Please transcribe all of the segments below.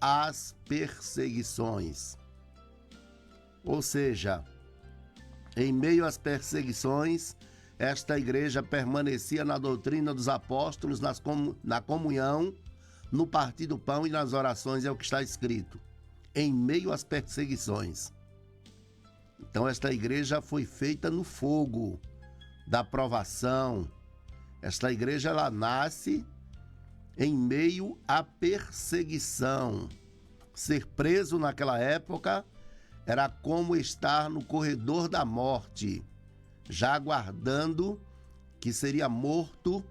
às perseguições. Ou seja, em meio às perseguições, esta igreja permanecia na doutrina dos apóstolos, na comunhão, no partir do pão e nas orações, é o que está escrito. Em meio às perseguições. Então esta igreja foi feita no fogo da provação. Esta igreja, ela nasce em meio à perseguição. Ser preso naquela época era como estar no corredor da morte, já aguardando que seria morto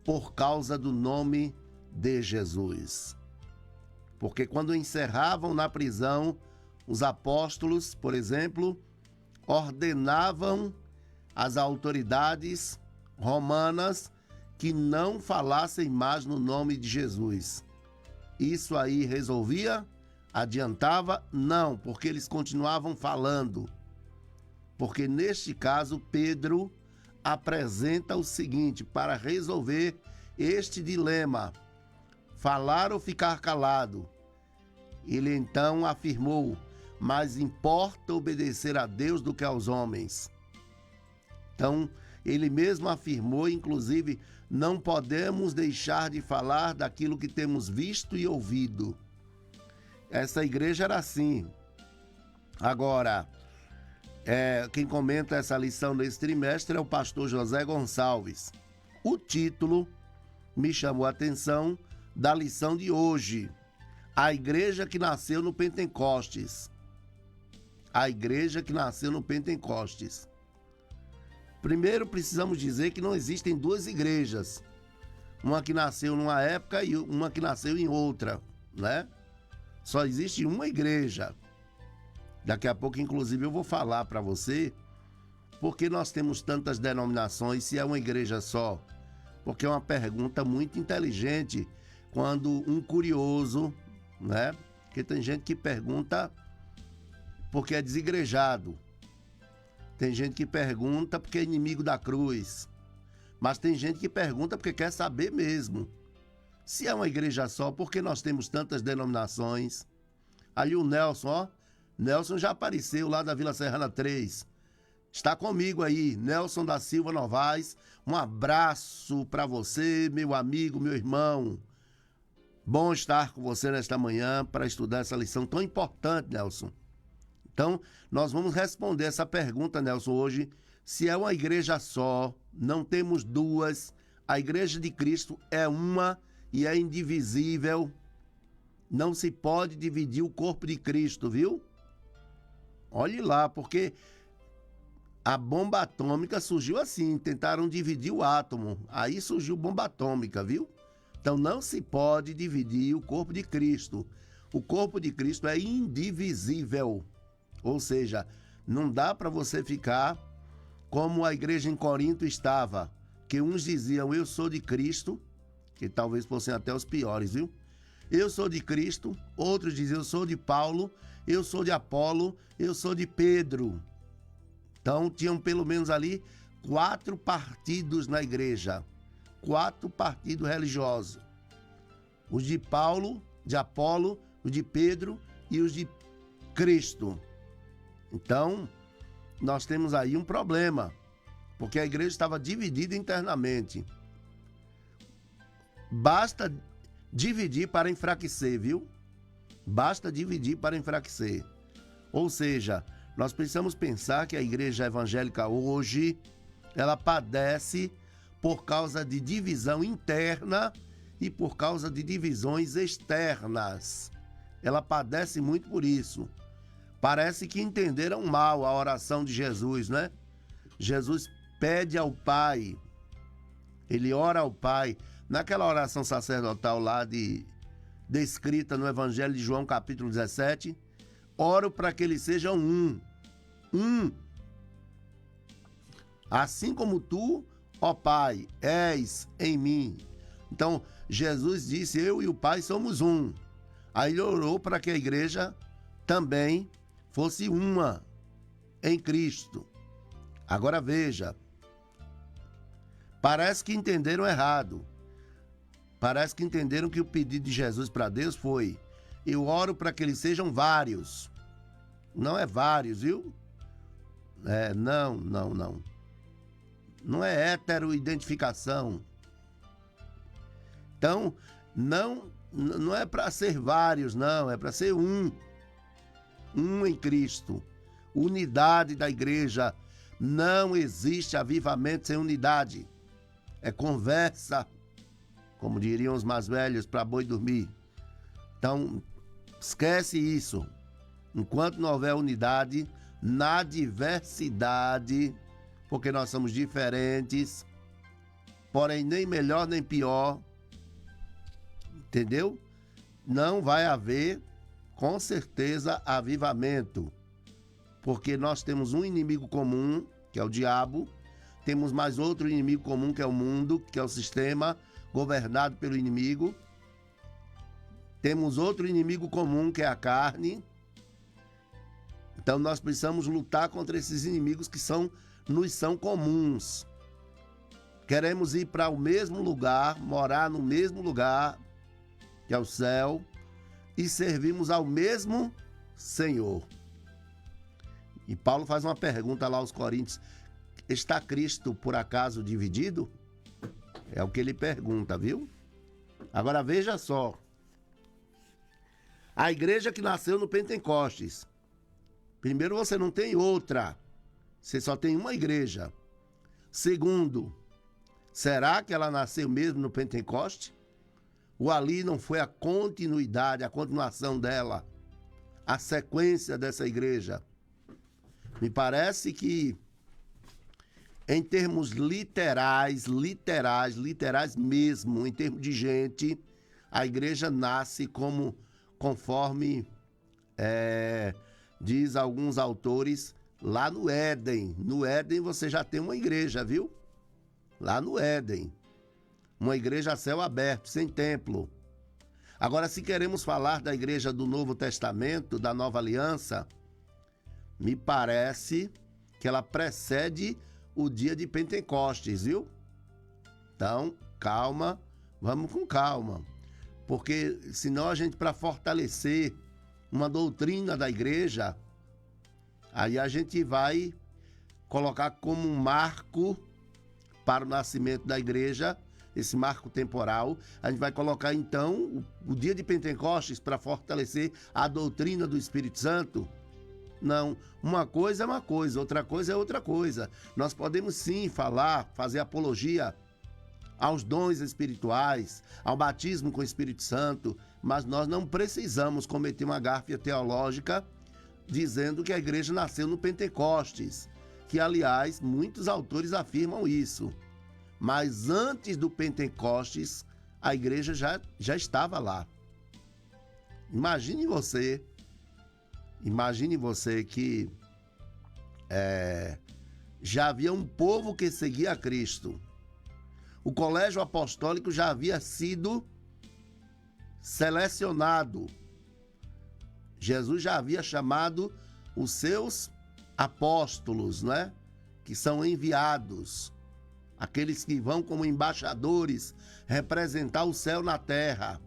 por causa do nome de Jesus. Porque quando encerravam na prisão, os apóstolos, por exemplo, ordenavam às autoridades romanas que não falassem mais no nome de Jesus. Isso aí resolvia? Adiantava? Não, porque eles continuavam falando. Porque neste caso, Pedro apresenta o seguinte, para resolver este dilema: falar ou ficar calado? Ele então afirmou: mais importa obedecer a Deus do que aos homens. Então, ele mesmo afirmou, inclusive, não podemos deixar de falar daquilo que temos visto e ouvido. Essa igreja era assim. Agora, quem comenta essa lição nesse trimestre é o pastor José Gonçalves. O título me chamou a atenção da lição de hoje: a igreja que nasceu no Pentecostes. A igreja que nasceu no Pentecostes. Primeiro, precisamos dizer que não existem duas igrejas. Uma que nasceu numa época e uma que nasceu em outra, né? Só existe uma igreja. Daqui a pouco, inclusive, eu vou falar para você porque nós temos tantas denominações, se é uma igreja só. Porque é uma pergunta muito inteligente quando um curioso, né? Porque tem gente que pergunta porque é desigrejado. Tem gente que pergunta porque é inimigo da cruz. Mas tem gente que pergunta porque quer saber mesmo. Se é uma igreja só, por que nós temos tantas denominações? Ali o Nelson, ó. Nelson já apareceu lá da Vila Serrana 3. Está comigo aí, Nelson da Silva Novaes. Um abraço para você, meu amigo, meu irmão. Bom estar com você nesta manhã para estudar essa lição tão importante, Nelson. Então, nós vamos responder essa pergunta, Nelson, hoje. Se é uma igreja só, não temos duas, a igreja de Cristo é uma e é indivisível. Não se pode dividir o corpo de Cristo, viu? Olhe lá, porque a bomba atômica surgiu assim, tentaram dividir o átomo, aí surgiu bomba atômica, viu? Então não se pode dividir o corpo de Cristo. O corpo de Cristo é indivisível. Ou seja, não dá para você ficar como a igreja em Corinto estava, que uns diziam, eu sou de Cristo, que talvez fossem até os piores, viu? Eu sou de Cristo, outros diziam, eu sou de Paulo, eu sou de Apolo, eu sou de Pedro. Então, tinham pelo menos ali 4 partidos na igreja, 4 partidos religiosos. Os de Paulo, de Apolo, os de Pedro e os de Cristo. Então, nós temos aí um problema, porque a igreja estava dividida internamente. Basta dividir para enfraquecer, viu? Basta dividir para enfraquecer. Ou seja, nós precisamos pensar que a igreja evangélica hoje, ela padece por causa de divisão interna e por causa de divisões externas. Ela padece muito por isso. Parece que entenderam mal a oração de Jesus, né? Jesus pede ao Pai, ele ora ao Pai, naquela oração sacerdotal lá descrita no Evangelho de João, capítulo 17, oro para que eles sejam um. Assim como tu, ó Pai, és em mim. Então, Jesus disse, eu e o Pai somos um. Aí ele orou para que a igreja também fosse uma em Cristo. Agora veja, parece que entenderam errado. Parece que entenderam que o pedido de Jesus para Deus foi: eu oro para que eles sejam vários. Não é vários, viu? Não. Não é heteroidentificação. Então, não é para ser vários, não. É para ser um. Um em Cristo. Unidade da igreja. Não existe avivamento sem unidade. É conversa, como diriam os mais velhos, para boi dormir. Então, esquece isso. Enquanto não houver unidade, na diversidade, porque nós somos diferentes, porém nem melhor nem pior, entendeu? Não vai haver, com certeza, avivamento, porque nós temos um inimigo comum, que é o diabo, temos mais outro inimigo comum, que é o mundo, que é o sistema governado pelo inimigo, temos outro inimigo comum, que é a carne. Então nós precisamos lutar contra esses inimigos que nos são comuns. Queremos ir para o mesmo lugar, morar no mesmo lugar, que é o céu, e servimos ao mesmo Senhor. E Paulo faz uma pergunta lá aos Coríntios: está Cristo por acaso dividido? É o que ele pergunta, viu? Agora veja só. A igreja que nasceu no Pentecostes. Primeiro, você não tem outra. Você só tem uma igreja. Segundo, será que ela nasceu mesmo no Pentecoste? Ou ali não foi a continuidade, a continuação dela, a sequência dessa igreja? Me parece que, em termos literais mesmo, em termos de gente, a igreja nasce conforme diz alguns autores, lá no Éden. No Éden você já tem uma igreja, viu? Lá no Éden. Uma igreja a céu aberto, sem templo. Agora, se queremos falar da igreja do Novo Testamento, da Nova Aliança, me parece que ela precede o dia de Pentecostes, viu? Então, calma, vamos com calma. Porque senão a gente, para fortalecer uma doutrina da igreja, aí a gente vai colocar como um marco para o nascimento da igreja, esse marco temporal, a gente vai colocar então o dia de Pentecostes para fortalecer a doutrina do Espírito Santo. Não, uma coisa é uma coisa, outra coisa é outra coisa. Nós podemos sim falar, fazer apologia aos dons espirituais, ao batismo com o Espírito Santo, mas nós não precisamos cometer uma gáfia teológica dizendo que a igreja nasceu no Pentecostes, que, aliás, muitos autores afirmam isso. Mas antes do Pentecostes, a igreja já estava lá. Imagine você que já havia um povo que seguia a Cristo. O colégio apostólico já havia sido selecionado. Jesus já havia chamado os seus apóstolos, né? Que são enviados, aqueles que vão como embaixadores representar o céu na terra.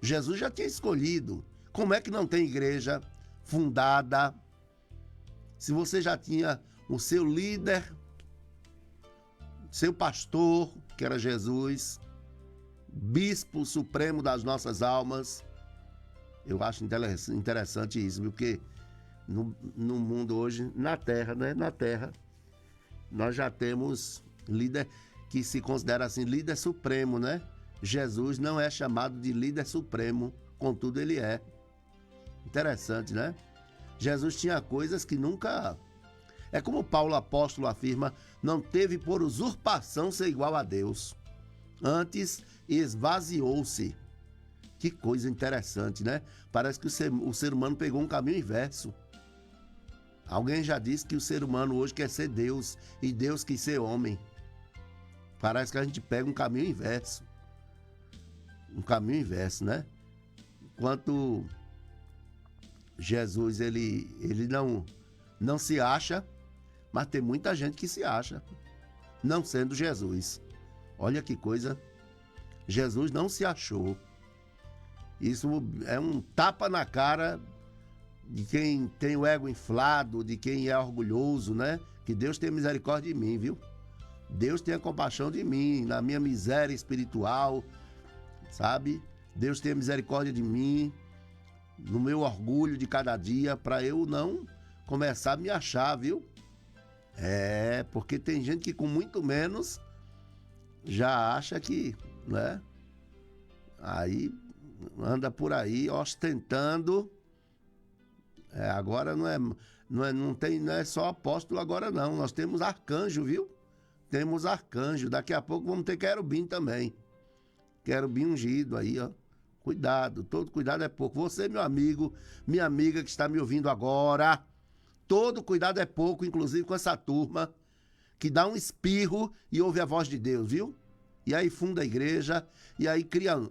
Jesus já tinha escolhido. Como é que não tem igreja fundada se você já tinha o seu líder, seu pastor, que era Jesus, bispo supremo das nossas almas? Eu acho interessante isso, porque no mundo hoje, na terra, né? Na terra, nós já temos líder que se considera assim, líder supremo, né? Jesus não é chamado de líder supremo, contudo ele é. Interessante, né? Jesus tinha coisas que nunca... É como Paulo apóstolo afirma, não teve por usurpação ser igual a Deus. Antes esvaziou-se. Que coisa interessante, né? Parece que o ser humano pegou um caminho inverso. Alguém já disse que o ser humano hoje quer ser Deus e Deus quer ser homem. Parece que a gente pega um caminho inverso. Um caminho inverso, né? Enquanto Jesus, ele não se acha, mas tem muita gente que se acha, não sendo Jesus. Olha que coisa. Jesus não se achou. Isso é um tapa na cara de quem tem o ego inflado, de quem é orgulhoso, né? Que Deus tenha misericórdia de mim, viu? Deus tenha compaixão de mim, na minha miséria espiritual, sabe? Deus tenha misericórdia de mim, no meu orgulho de cada dia, para eu não começar a me achar, viu? Porque tem gente que com muito menos já acha que, né? Aí anda por aí ostentando. Agora não é só apóstolo agora não, nós temos arcanjo, viu? Temos arcanjo, daqui a pouco vamos ter querubim também. Querubim ungido aí, ó. Cuidado, todo cuidado é pouco. Você, meu amigo, minha amiga que está me ouvindo agora, todo cuidado é pouco, inclusive com essa turma que dá um espirro e ouve a voz de Deus, viu? E aí funda a igreja, e aí criam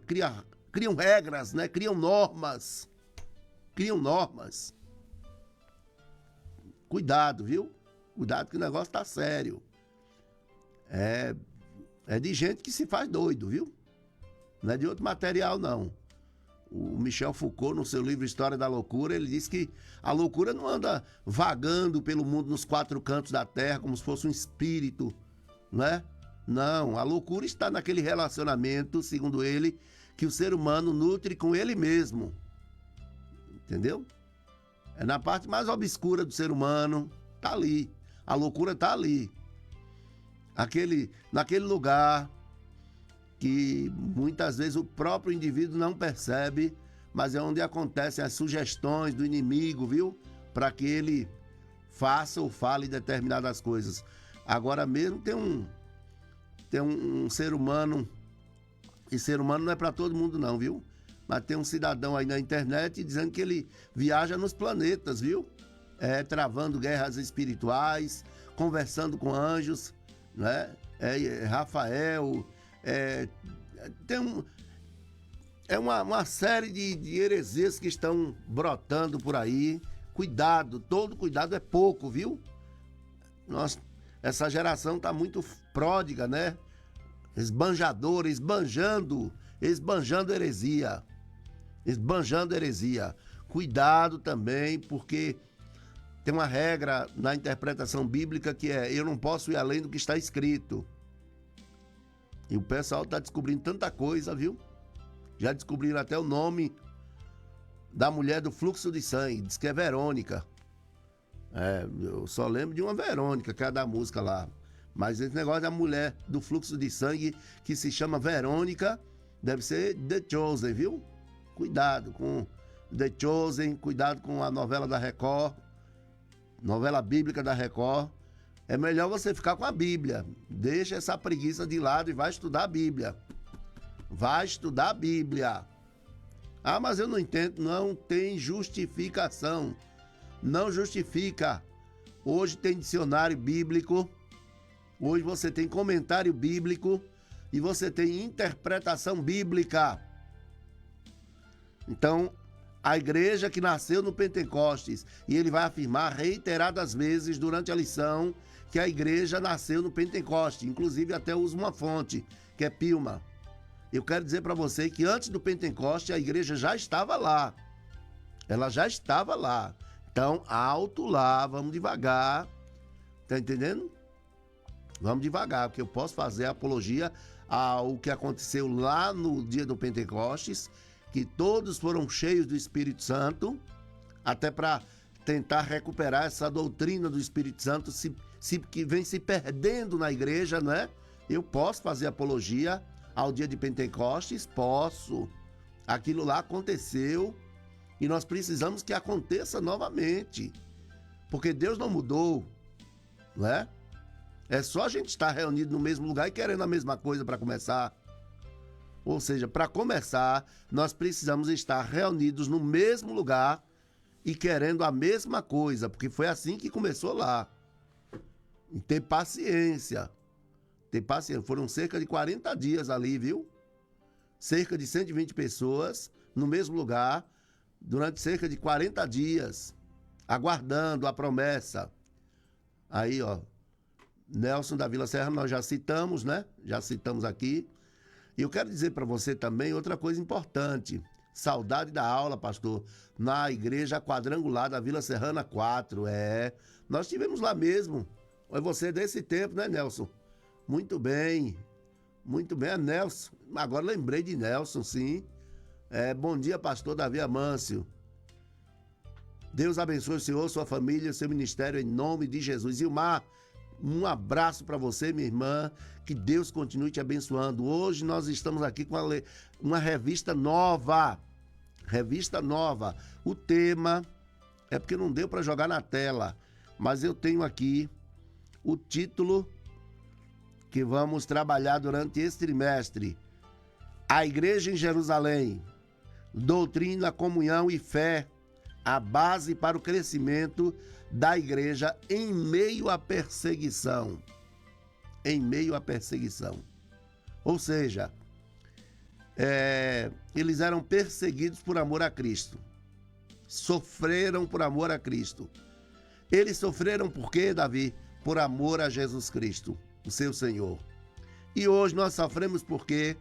regras, né? Criam normas. Cuidado, viu? Cuidado que o negócio tá sério. É de gente que se faz doido, viu? Não é de outro material, não. O Michel Foucault, no seu livro História da Loucura, ele diz que a loucura não anda vagando pelo mundo nos quatro cantos da terra como se fosse um espírito, né? Não, a loucura está naquele relacionamento, segundo ele, que o ser humano nutre com ele mesmo. Entendeu? É na parte mais obscura do ser humano, tá ali. A loucura tá ali. Naquele lugar que muitas vezes o próprio indivíduo não percebe, mas é onde acontecem as sugestões do inimigo, viu? Para que ele faça ou fale determinadas coisas. Agora mesmo tem um ser humano, e ser humano não é para todo mundo não, viu? Mas tem um cidadão aí na internet dizendo que ele viaja nos planetas, viu? Travando guerras espirituais, conversando com anjos, né? Rafael, tem uma série de heresias que estão brotando por aí. Cuidado, todo cuidado é pouco, viu? Essa geração tá muito pródiga, né? Esbanjadora, esbanjando heresia. Esbanjando heresia. Cuidado também, porque tem uma regra na interpretação bíblica que eu não posso ir além do que está escrito. E o pessoal está descobrindo tanta coisa, viu? Já descobriram até o nome da mulher do fluxo de sangue, diz que é Verônica. Eu só lembro de uma Verônica, que é a da música lá. Mas esse negócio da mulher do fluxo de sangue, que se chama Verônica, deve ser The Chosen, viu? Cuidado com The Chosen, cuidado com a novela da Record, novela bíblica da Record. É melhor você ficar com a Bíblia. Deixa essa preguiça de lado e vai estudar a Bíblia. Vai estudar a Bíblia. Ah, mas eu não entendo. Não tem justificação. Não justifica. Hoje tem dicionário bíblico. Hoje você tem comentário bíblico. E você tem interpretação bíblica. Então, a igreja que nasceu no Pentecostes, e ele vai afirmar reiteradas vezes durante a lição que a igreja nasceu no Pentecoste, inclusive até usa uma fonte, que é Pilma. Eu quero dizer para você que antes do Pentecoste a igreja já estava lá. Ela já estava lá. Então, alto lá, vamos devagar. Tá entendendo? Vamos devagar, porque eu posso fazer apologia ao que aconteceu lá no dia do Pentecostes, que todos foram cheios do Espírito Santo, até para tentar recuperar essa doutrina do Espírito Santo que vem se perdendo na igreja, não é? Eu posso fazer apologia ao dia de Pentecostes? Posso. Aquilo lá aconteceu e nós precisamos que aconteça novamente, porque Deus não mudou, não é? É só a gente estar reunido no mesmo lugar e querendo a mesma coisa para começar. Ou seja, para começar, nós precisamos estar reunidos no mesmo lugar e querendo a mesma coisa, porque foi assim que começou lá. E ter paciência. Ter paciência. Foram cerca de 40 dias ali, viu? Cerca de 120 pessoas no mesmo lugar, durante cerca de 40 dias, aguardando a promessa. Aí, ó, Nelson da Vila Serra, nós já citamos, né? Já citamos aqui. E eu quero dizer para você também outra coisa importante. Saudade da aula, pastor, na igreja quadrangular da Vila Serrana 4. Nós tivemos lá mesmo. Foi você desse tempo, né, Nelson? Muito bem, é Nelson. Agora lembrei de Nelson, sim. Bom dia, pastor Davi Amâncio. Deus abençoe o senhor, sua família, seu ministério, em nome de Jesus. Ilmar, um abraço para você, minha irmã. Que Deus continue te abençoando. Hoje nós estamos aqui com uma revista nova. Revista nova. O tema é porque não deu para jogar na tela, mas eu tenho aqui o título que vamos trabalhar durante esse trimestre. A Igreja em Jerusalém. Doutrina, comunhão e fé. A base para o crescimento da igreja em meio à perseguição. Em meio à perseguição. Ou seja, eles eram perseguidos por amor a Cristo. Sofreram por amor a Cristo. Eles sofreram por quê, Davi? Por amor a Jesus Cristo, o seu Senhor. E hoje nós sofremos por quê?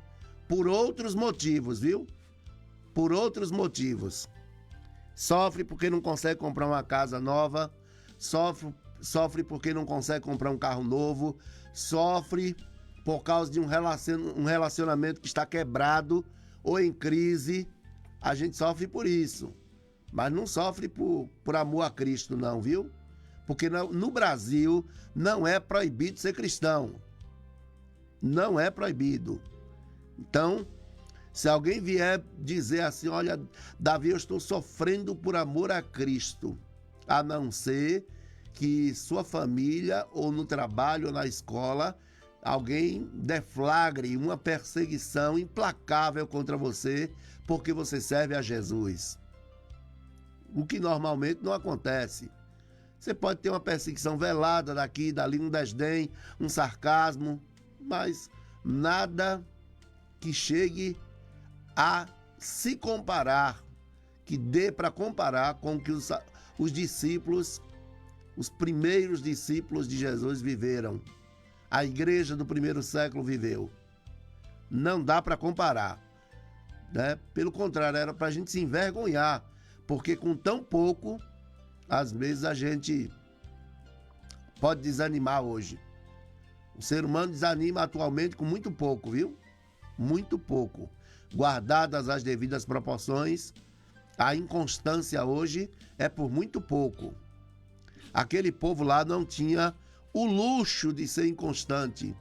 Por outros motivos, viu? Por outros motivos. Sofre porque não consegue comprar uma casa nova, sofre porque não consegue comprar um carro novo, sofre por causa de um relacionamento que está quebrado ou em crise. A gente sofre por isso, mas não sofre por amor a Cristo não, viu? Porque no Brasil não é proibido ser cristão. Não é proibido. Então, se alguém vier dizer assim, olha, Davi, eu estou sofrendo por amor a Cristo, a não ser que sua família, ou no trabalho, ou na escola, alguém deflagre uma perseguição implacável contra você, porque você serve a Jesus. O que normalmente não acontece. Você pode ter uma perseguição velada daqui, dali, um desdém, um sarcasmo, mas nada que chegue a se comparar, que dê para comparar com o que os discípulos, os primeiros discípulos de Jesus viveram. A igreja do primeiro século viveu. Não dá para comparar, né? Pelo contrário, era para a gente se envergonhar, porque com tão pouco, às vezes a gente pode desanimar hoje. O ser humano desanima atualmente com muito pouco, viu? Muito pouco. Guardadas as devidas proporções, a inconstância hoje é por muito pouco. Aquele povo lá não tinha o luxo de ser inconstante.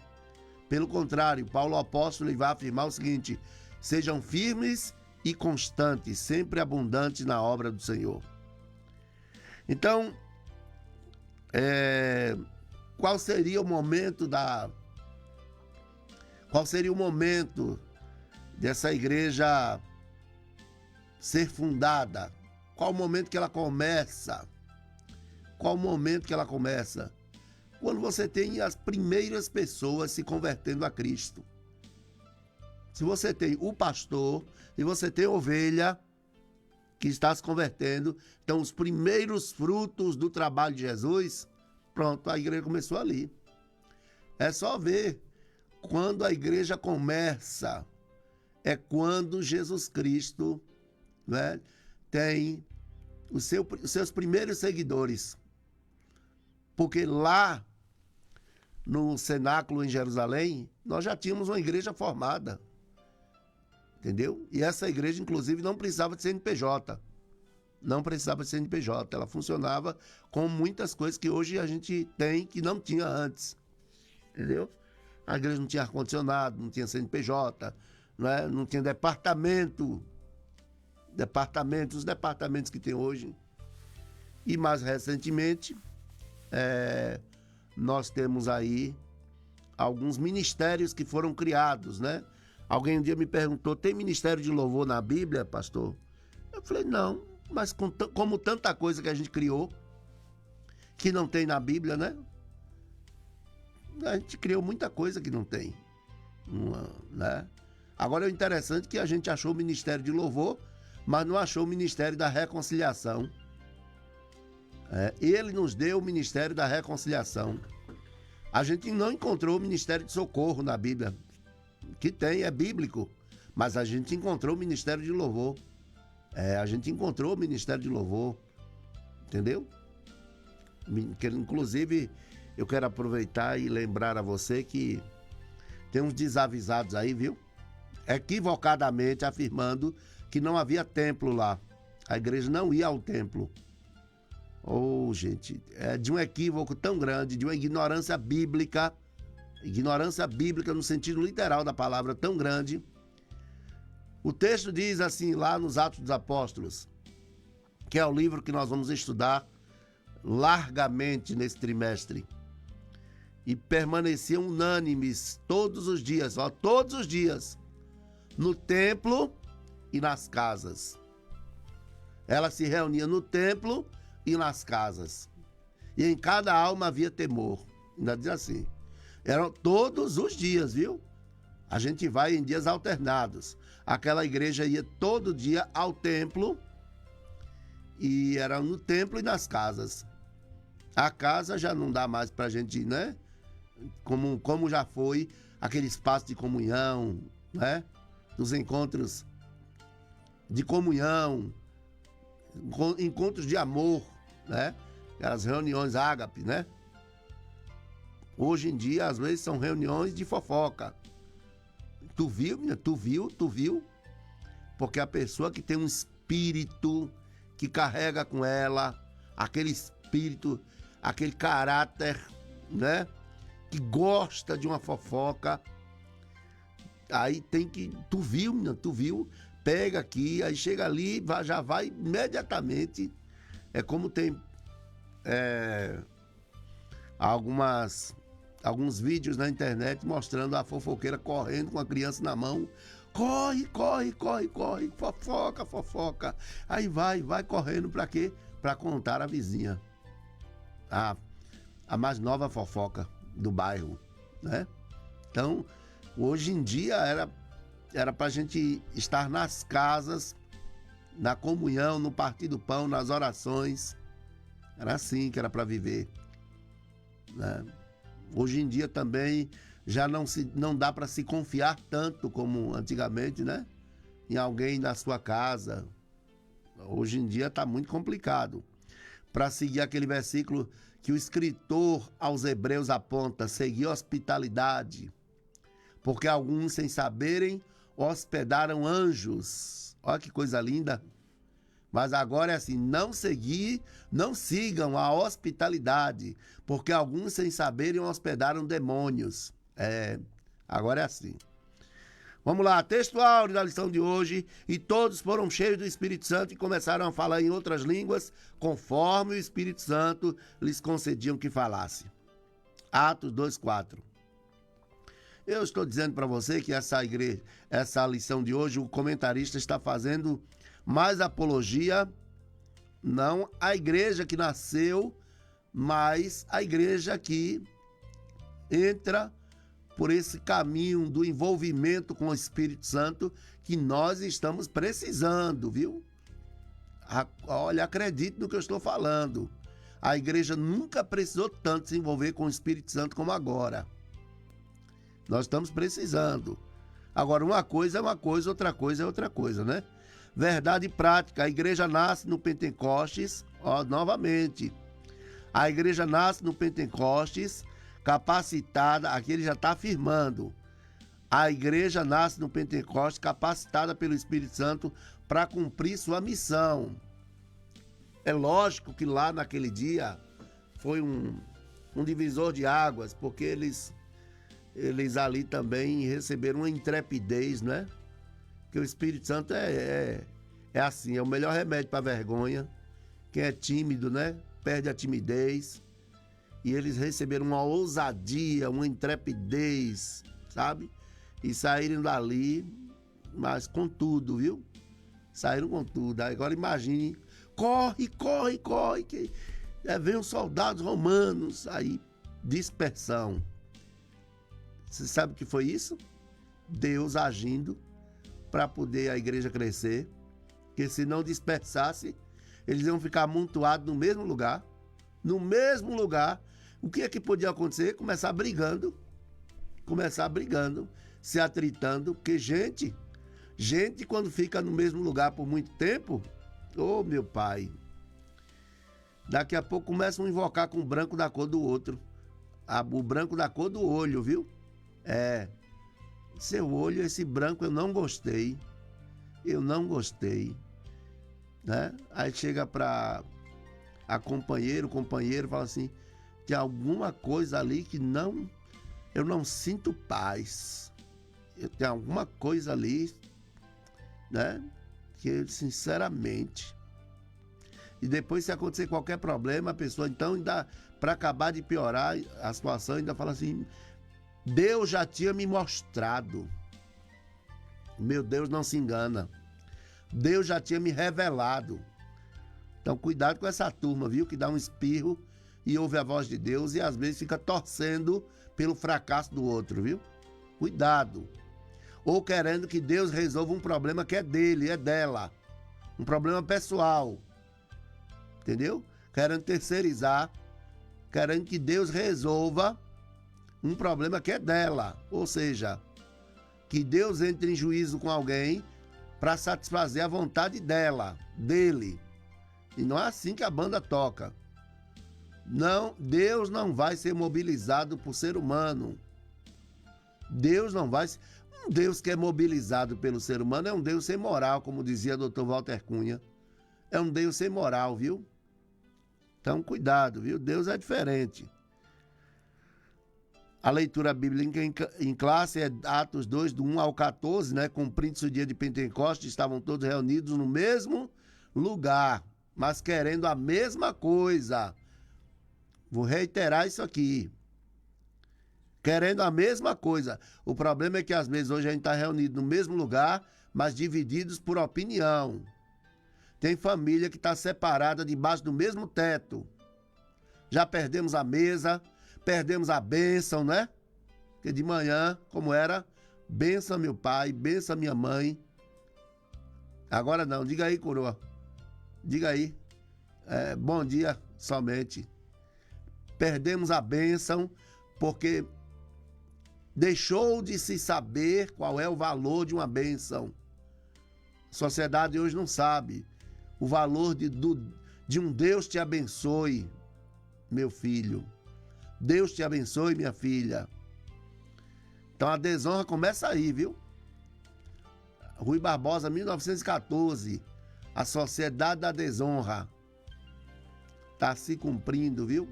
Pelo contrário, Paulo apóstolo vai afirmar o seguinte: sejam firmes e constantes, sempre abundantes na obra do Senhor. Então, qual seria o momento dessa igreja ser fundada? Qual o momento que ela começa? Qual o momento que ela começa? Quando você tem as primeiras pessoas se convertendo a Cristo. Se você tem o pastor e você tem a ovelha que está se convertendo, então os primeiros frutos do trabalho de Jesus, pronto, a igreja começou ali. É só ver quando a igreja começa. É quando Jesus Cristo, né, tem os seus primeiros seguidores. Porque lá no cenáculo em Jerusalém, nós já tínhamos uma igreja formada. Entendeu? E essa igreja, inclusive, não precisava de CNPJ. Não precisava de CNPJ. Ela funcionava com muitas coisas que hoje a gente tem que não tinha antes. Entendeu? A igreja não tinha ar-condicionado, não tinha CNPJ, não tinha departamento. Os departamentos que tem hoje. E mais recentemente, nós temos aí alguns ministérios que foram criados, né? Alguém um dia me perguntou, tem ministério de louvor na Bíblia, pastor? Eu falei, não, mas como tanta coisa que a gente criou, que não tem na Bíblia, né? A gente criou muita coisa que não tem, né? Agora é interessante que a gente achou o ministério de louvor, mas não achou o ministério da reconciliação. Ele nos deu o ministério da reconciliação. A gente não encontrou o ministério de socorro na Bíblia. Que tem, é bíblico. Mas a gente encontrou o ministério de louvor. A gente encontrou o ministério de louvor. Entendeu? Inclusive, eu quero aproveitar e lembrar a você que tem uns desavisados aí, viu? Equivocadamente afirmando que não havia templo lá. A igreja não ia ao templo. Gente, é de um equívoco tão grande, de uma ignorância bíblica no sentido literal da palavra tão grande. O texto diz assim, lá nos Atos dos Apóstolos, que é o livro que nós vamos estudar largamente nesse trimestre. E permaneciam unânimes todos os dias, no templo e nas casas. Ela se reunia no templo e nas casas. E em cada alma havia temor. Ainda diz assim. Eram todos os dias, viu? A gente vai em dias alternados. Aquela igreja ia todo dia ao templo. E era no templo e nas casas. A casa já não dá mais pra gente, né? Como já foi aquele espaço de comunhão, né? Dos encontros de comunhão, encontros de amor, né? Aquelas reuniões ágape, né? Hoje em dia, às vezes, são reuniões de fofoca. Tu viu, menina? Tu viu? Porque a pessoa que tem um espírito que carrega com ela, aquele espírito, aquele caráter, né? Que gosta de uma fofoca, aí tem que... Tu viu, menina? Tu viu? Pega aqui, aí chega ali, já vai imediatamente. É como tem alguns vídeos na internet mostrando a fofoqueira correndo com a criança na mão. Corre, fofoca. Aí vai correndo pra quê? Pra contar a vizinha. A mais nova fofoca do bairro, né? Então, hoje em dia era pra gente estar nas casas, na comunhão, no partir do pão, nas orações. Era assim que era para viver, né? Hoje em dia também já não dá para se confiar tanto como antigamente, né? Em alguém na sua casa. Hoje em dia está muito complicado. Para seguir aquele versículo que o escritor aos Hebreus aponta, seguir hospitalidade, porque alguns, sem saberem, hospedaram anjos. Olha que coisa linda. Mas agora é assim, não sigam a hospitalidade, porque alguns, sem saberem, hospedaram demônios. Agora é assim. Vamos lá, texto áureo da lição de hoje. E todos foram cheios do Espírito Santo e começaram a falar em outras línguas, conforme o Espírito Santo lhes concediam que falasse. Atos 2:4. Eu estou dizendo para você que essa lição de hoje, o comentarista está fazendo mais apologia, não à igreja que nasceu, mas à igreja que entra por esse caminho do envolvimento com o Espírito Santo que nós estamos precisando, viu? Olha, acredite no que eu estou falando. A igreja nunca precisou tanto se envolver com o Espírito Santo como agora. Nós estamos precisando. Agora, uma coisa é uma coisa, outra coisa é outra coisa, né? Verdade prática, a igreja nasce no Pentecostes, novamente. A igreja nasce no Pentecostes, capacitada, aqui ele já está afirmando. A igreja nasce no Pentecostes, capacitada pelo Espírito Santo para cumprir sua missão. É lógico que lá naquele dia foi um divisor de águas, porque eles ali também receberam uma intrepidez, né? Porque o Espírito Santo é assim, é o melhor remédio para a vergonha. Quem é tímido, né? Perde a timidez. E eles receberam uma ousadia, uma intrepidez, sabe? E saíram dali, mas com tudo, viu? Saíram com tudo. Agora imagine, corre, que vem os soldados romanos, aí dispersão. Você sabe o que foi isso? Deus agindo para poder a igreja crescer, porque se não dispersasse, eles iam ficar amontoados no mesmo lugar. No mesmo lugar, o que é que podia acontecer? Começar brigando, se atritando, porque gente quando fica no mesmo lugar por muito tempo, ô meu pai, daqui a pouco começam a invocar com o branco da cor do outro. O branco da cor do olho, viu? Seu olho, esse branco eu não gostei. Eu não gostei. Né? Aí chega para o companheiro fala assim, tem alguma coisa ali que eu não sinto paz. Eu tenho alguma coisa ali, né? Que sinceramente. E depois, se acontecer qualquer problema, a pessoa então ainda, para acabar de piorar a situação, ainda fala assim, Deus já tinha me mostrado. Meu Deus não se engana. Deus já tinha me revelado. Então cuidado com essa turma, viu? Que dá um espirro e ouve a voz de Deus e às vezes fica torcendo pelo fracasso do outro, viu? Cuidado. Ou querendo que Deus resolva um problema que é dele, é dela. Um problema pessoal. Entendeu? Querendo terceirizar, querendo que Deus resolva um problema que é dela. Ou seja, que Deus entre em juízo com alguém para satisfazer a vontade dela, dele. E não é assim que a banda toca. Não, Deus não vai ser mobilizado por ser humano. Deus não vai. Um Deus que é mobilizado pelo ser humano é um Deus sem moral, como dizia o Dr. Walter Cunha. É um Deus sem moral, viu? Então, cuidado, viu? Deus é diferente. A leitura bíblica em classe é Atos 2, do 1 ao 14, né? Cumprindo-se o dia de Pentecostes, estavam todos reunidos no mesmo lugar, mas querendo a mesma coisa. Vou reiterar isso aqui. Querendo a mesma coisa. O problema é que às vezes hoje a gente está reunido no mesmo lugar, mas divididos por opinião. Tem família que está separada debaixo do mesmo teto. Já perdemos a mesa, perdemos a bênção, né? Porque de manhã, como era, benção meu pai, benção minha mãe. Agora não, diga aí, coroa. Diga aí. Bom dia somente. Perdemos a bênção porque deixou de se saber qual é o valor de uma bênção. A sociedade hoje não sabe o valor de um Deus te abençoe, meu filho. Deus te abençoe, minha filha. Então a desonra começa aí, viu? Rui Barbosa, 1914. A sociedade da desonra. Está se cumprindo, viu?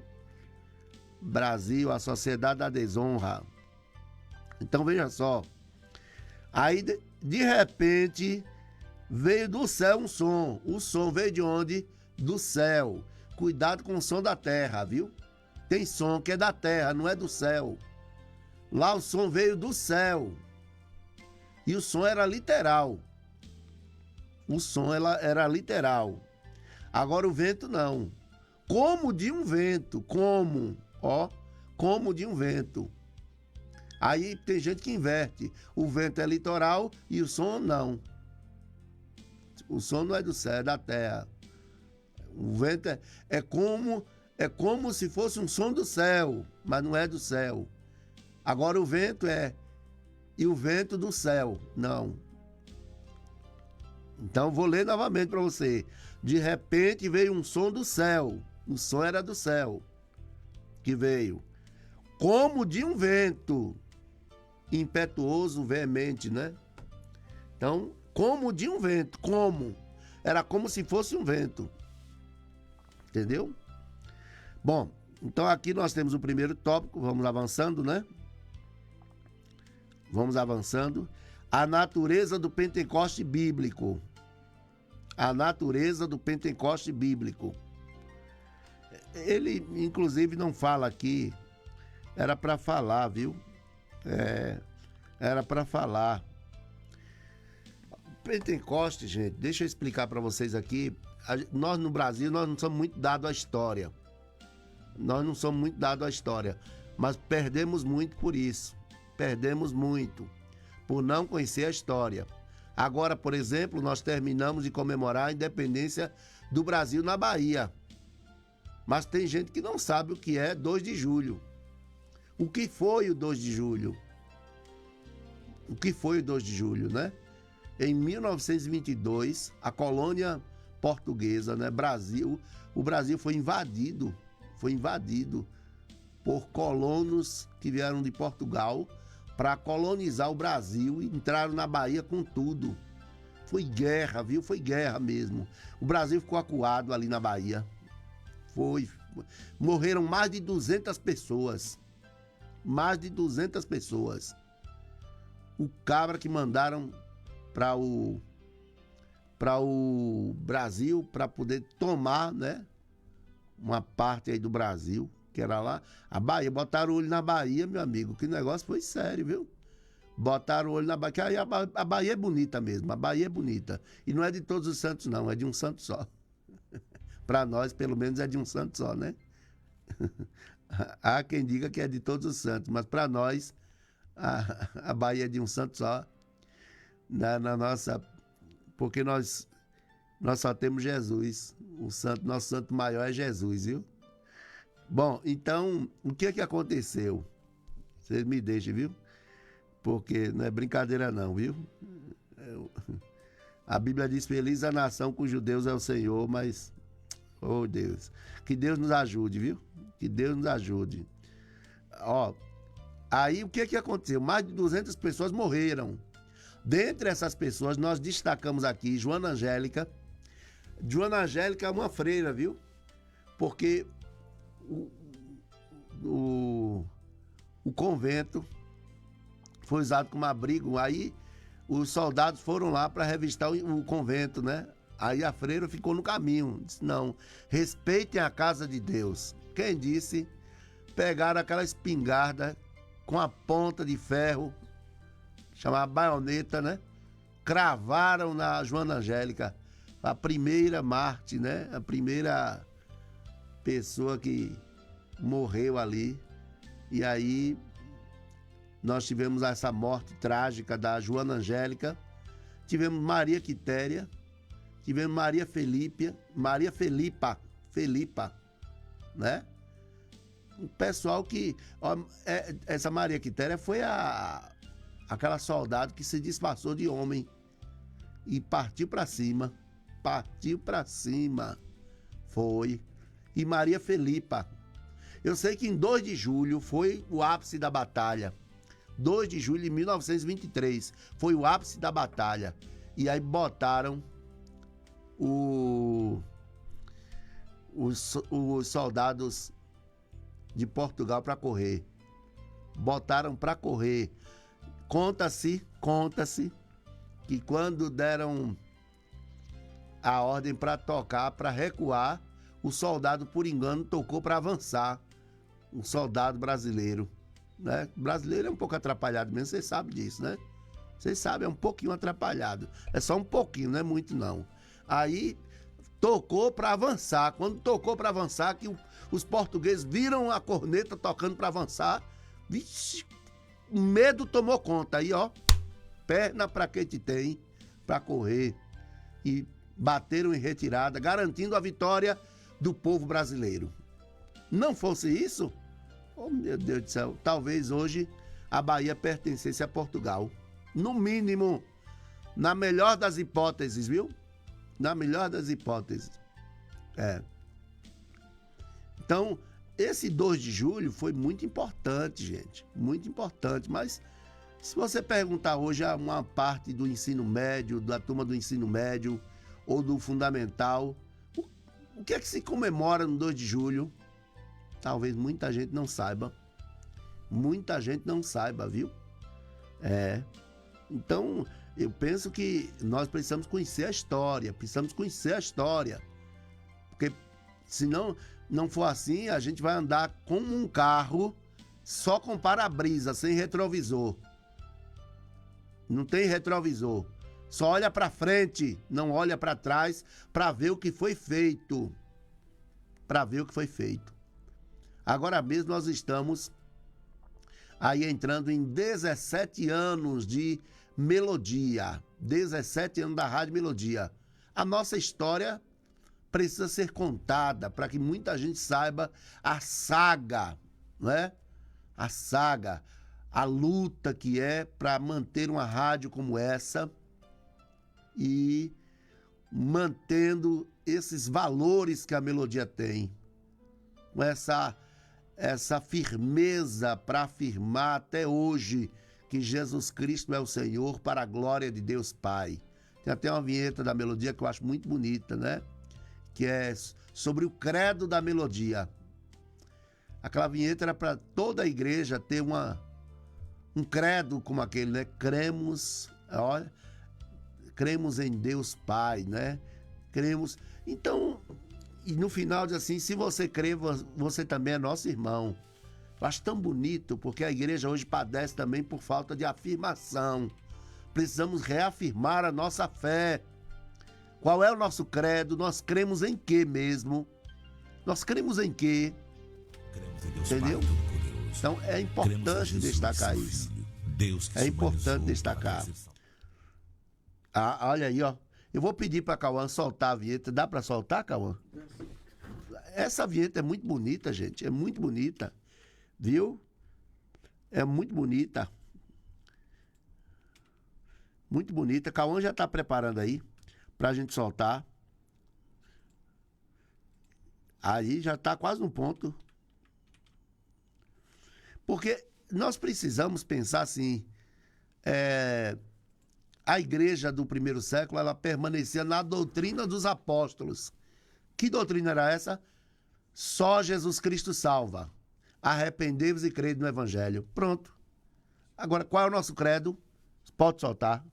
Brasil, a sociedade da desonra. Então veja só. Aí de repente veio do céu um som. O som veio de onde? Do céu. Cuidado com o som da terra, viu? Tem som que é da terra, não é do céu. Lá o som veio do céu. E o som era literal. O som era literal. Agora o vento não. Como de um vento. Como? Ó, como de um vento. Aí tem gente que inverte. O vento é litoral e o som não. O som não é do céu, é da terra. O vento é como se fosse um som do céu, mas não é do céu. Agora o vento e o vento do céu, não. Então vou ler novamente para você. De repente veio um som do céu. O som era do céu que veio. Como de um vento impetuoso, veemente, né? Então, como de um vento, como? Era como se fosse um vento. Entendeu? Bom, então aqui nós temos o primeiro tópico, vamos avançando, né? Vamos avançando. A natureza do Pentecoste bíblico. A natureza do Pentecoste bíblico. Ele, inclusive, não fala aqui. Era para falar, viu? Era para falar. Pentecoste, gente, deixa eu explicar para vocês aqui. Nós no Brasil, nós não somos muito dados à história. Nós não somos muito dados à história. Mas perdemos muito por isso. Perdemos muito por não conhecer a história. Agora, por exemplo, nós terminamos de comemorar a independência do Brasil na Bahia. Mas tem gente que não sabe o que é 2 de julho. O que foi o 2 de julho? o que foi o 2 de julho, né? Em 1922, a colônia portuguesa, né, o Brasil foi invadido por colonos que vieram de Portugal para colonizar o Brasil e entraram na Bahia com tudo. Foi guerra, viu? Foi guerra mesmo. O Brasil ficou acuado ali na Bahia. Morreram mais de 200 pessoas. Mais de 200 pessoas. O cabra que mandaram para o Brasil para poder tomar, né, uma parte aí do Brasil, que era lá, a Bahia. Botaram o olho na Bahia, meu amigo, que negócio foi sério, viu? Botaram o olho na Bahia, que aí a Bahia é bonita mesmo, a Bahia é bonita. E não é de todos os santos não, é de um santo só. Para nós, pelo menos, é de um santo só, né? Há quem diga que é de todos os santos, mas para nós, a Bahia é de um santo só. Na nossa... Porque nós só temos Jesus. Nosso santo maior é Jesus, viu? Bom, então, o que aconteceu? Vocês me deixem, viu? Porque não é brincadeira não, viu? A Bíblia diz: feliz a nação cujo Deus é o Senhor, mas... Oh, Deus. Que Deus nos ajude, viu? Que Deus nos ajude. Ó, aí o que aconteceu? Mais de 200 pessoas morreram. Dentre essas pessoas, nós destacamos aqui Joana Angélica. Joana Angélica é uma freira, viu? Porque o convento foi usado como abrigo. Aí os soldados foram lá para revistar o convento, né? Aí a freira ficou no caminho. Disse: não, respeitem a casa de Deus. Quem disse? Pegaram aquela espingarda com a ponta de ferro, chamada baioneta, né? Cravaram na Joana Angélica, a primeira mártir, né? A primeira pessoa que morreu ali. E aí nós tivemos essa morte trágica da Joana Angélica. Tivemos Maria Quitéria, tivemos Maria Felipa, né? O pessoal que... Ó, essa Maria Quitéria foi aquela soldado que se disfarçou de homem e partiu para cima. Foi. E Maria Felipa. Eu sei que em 2 de julho foi o ápice da batalha. 2 de julho de 1923 foi o ápice da batalha. E aí botaram os soldados de Portugal para correr. Botaram para correr. Conta-se que quando deram a ordem para tocar, para recuar, o soldado, por engano, tocou para avançar. Um soldado brasileiro, né? O brasileiro é um pouco atrapalhado mesmo, vocês sabem disso, né? Vocês sabem, é um pouquinho atrapalhado. É só um pouquinho, não é muito não. Aí tocou para avançar. Quando tocou para avançar, que os portugueses viram a corneta tocando para avançar, vixe, o medo tomou conta. Aí, ó, perna para quem te tem, para correr. E bateram em retirada, garantindo a vitória do povo brasileiro. Não fosse isso, oh meu Deus do céu, talvez hoje a Bahia pertencesse a Portugal. No mínimo, na melhor das hipóteses, viu? Na melhor das hipóteses. Então, esse 2 de julho foi muito importante, gente. Muito importante. Mas, se você perguntar hoje a uma parte do ensino médio, da turma do ensino médio ou do fundamental, o que é que se comemora no 2 de julho? Talvez muita gente não saiba. Muita gente não saiba, viu? Então, eu penso que nós precisamos conhecer a história. Porque, se não for assim, a gente vai andar com um carro só com para-brisa, sem retrovisor. Não tem retrovisor. Só olha para frente, não olha para trás, para ver o que foi feito. Agora mesmo nós estamos aí entrando em 17 anos de Melodia. 17 anos da Rádio Melodia. A nossa história precisa ser contada para que muita gente saiba a saga, né? A saga. a luta que é para manter uma rádio como essa e mantendo esses valores que a Melodia tem, com essa firmeza para afirmar até hoje que Jesus Cristo é o Senhor, para a glória de Deus Pai. Tem até uma vinheta da Melodia que eu acho muito bonita, né? Que é sobre o credo da Melodia. Aquela vinheta era para toda a igreja ter um credo como aquele, né? Cremos em Deus Pai, né? Cremos. Então, e no final diz assim: se você crê, você também é nosso irmão. Eu acho tão bonito, porque a igreja hoje padece também por falta de afirmação. Precisamos reafirmar a nossa fé. Qual é o nosso credo? Nós cremos em quê mesmo? Nós cremos em quê? Cremos em Deus Entendeu? Pai Todo-Poderoso. Então é importante destacar isso. Deus que É importante se destacar. Olha aí, ó. Eu vou pedir para Cauã soltar a vinheta. Dá para soltar, Cauã? Essa vinheta é muito bonita, gente. É muito bonita. Viu? É muito bonita. Muito bonita. Cauã já está preparando aí para a gente soltar. Aí já está quase no ponto. Porque nós precisamos pensar assim, a igreja do primeiro século, ela permanecia na doutrina dos apóstolos. Que doutrina era essa? Só Jesus Cristo salva. Arrependei-vos e crede no Evangelho. Pronto. Agora, qual é o nosso credo? Pode soltar.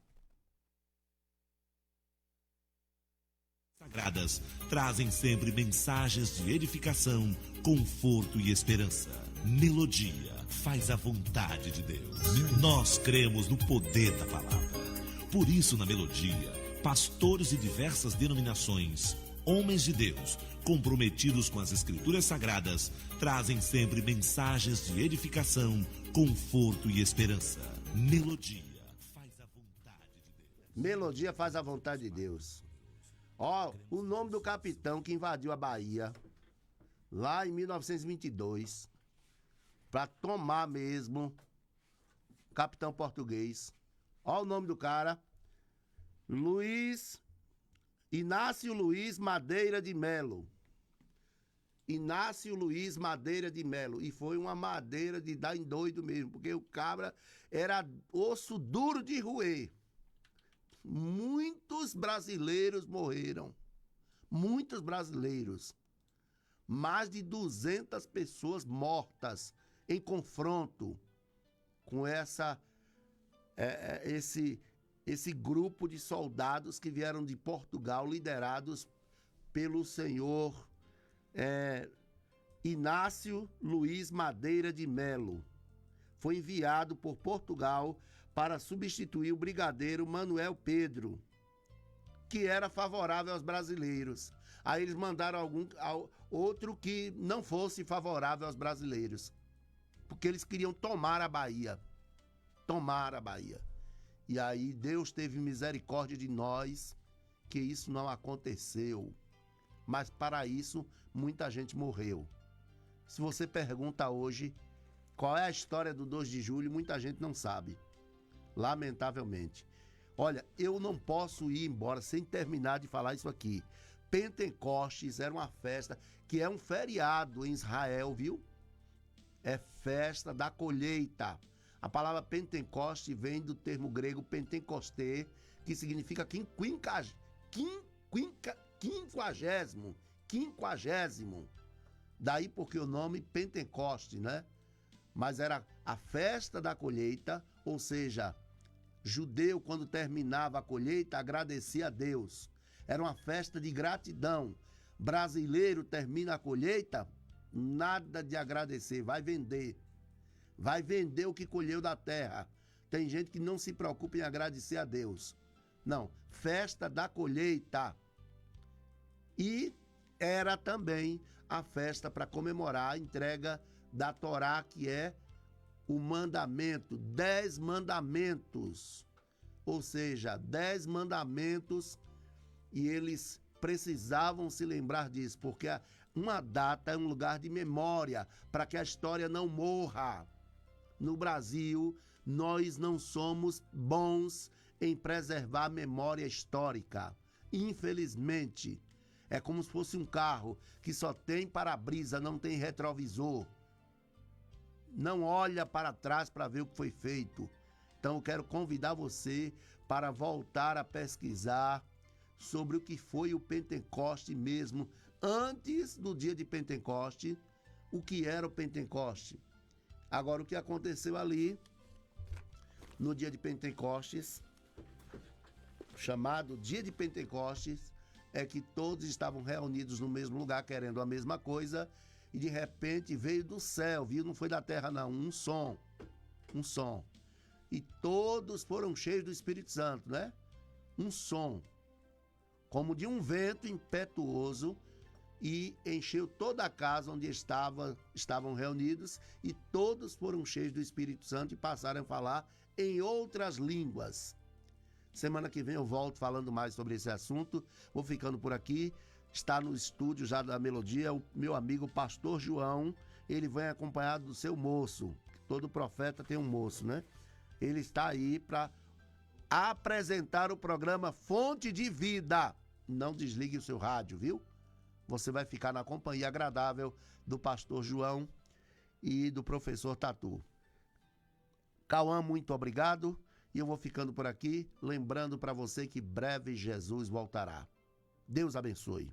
Sagradas trazem sempre mensagens de edificação, conforto e esperança. Melodia faz a vontade de Deus. Nós cremos no poder da palavra. Por isso, na Melodia, pastores de diversas denominações, homens de Deus, comprometidos com as Escrituras Sagradas, trazem sempre mensagens de edificação, conforto e esperança. Melodia faz a vontade de Deus. Melodia faz a vontade de Deus. Ó, o nome do capitão que invadiu a Bahia, lá em 1922, para tomar mesmo, capitão português. Ó o nome do cara, Inácio Luiz Madeira de Melo. Inácio Luiz Madeira de Melo. E foi uma madeira de dar em doido mesmo, porque o cabra era osso duro de roer. Muitos brasileiros morreram. Muitos brasileiros. Mais de 200 pessoas mortas em confronto com esse grupo de soldados que vieram de Portugal, liderados pelo senhor Inácio Luiz Madeira de Melo. Foi enviado por Portugal para substituir o brigadeiro Manuel Pedro, que era favorável aos brasileiros. Aí eles mandaram outro que não fosse favorável aos brasileiros, porque eles queriam tomar a Bahia. Tomar a Bahia. E aí Deus teve misericórdia de nós, que isso não aconteceu. Mas para isso, muita gente morreu. Se você pergunta hoje qual é a história do 2 de julho, muita gente não sabe. Lamentavelmente. Olha, eu não posso ir embora sem terminar de falar isso aqui. Pentecostes era uma festa que é um feriado em Israel, viu? É festa da colheita. A palavra Pentecoste vem do termo grego pentecosté, que significa quinquagésimo. Daí porque o nome Pentecoste, né? Mas era a festa da colheita, ou seja, judeu, quando terminava a colheita, agradecia a Deus. Era uma festa de gratidão. Brasileiro termina a colheita, nada de agradecer, vai vender. Vai vender o que colheu da terra. Tem gente que não se preocupa em agradecer a Deus. Não, festa da colheita. E era também a festa para comemorar a entrega da Torá, que é o mandamento, 10 mandamentos. Ou seja, 10 mandamentos, e eles precisavam se lembrar disso, porque uma data é um lugar de memória, para que a história não morra. no Brasil, nós não somos bons em preservar a memória histórica. Infelizmente, é como se fosse um carro que só tem para-brisa, não tem retrovisor. Não olha para trás para ver o que foi feito. Então eu quero convidar você para voltar a pesquisar sobre o que foi o Pentecoste mesmo, antes do dia de Pentecoste, o que era o Pentecoste. Agora, o que aconteceu ali, no dia de Pentecostes, chamado dia de Pentecostes, é que todos estavam reunidos no mesmo lugar, querendo a mesma coisa, e de repente veio do céu, viu? Não foi da terra não, um som. E todos foram cheios do Espírito Santo, né? Um som, como de um vento impetuoso, e encheu toda a casa onde estavam reunidos, e todos foram cheios do Espírito Santo e passaram a falar em outras línguas. Semana que vem eu volto falando mais sobre esse assunto. Vou ficando por aqui. Está no estúdio já da Melodia o meu amigo Pastor João. Ele vem acompanhado do seu moço. Todo profeta tem um moço, né? Ele está aí para apresentar o programa Fonte de Vida. Não desligue o seu rádio, viu? Você vai ficar na companhia agradável do Pastor João e do professor Tatu. Cauã, muito obrigado. E eu vou ficando por aqui, lembrando para você que breve Jesus voltará. Deus abençoe.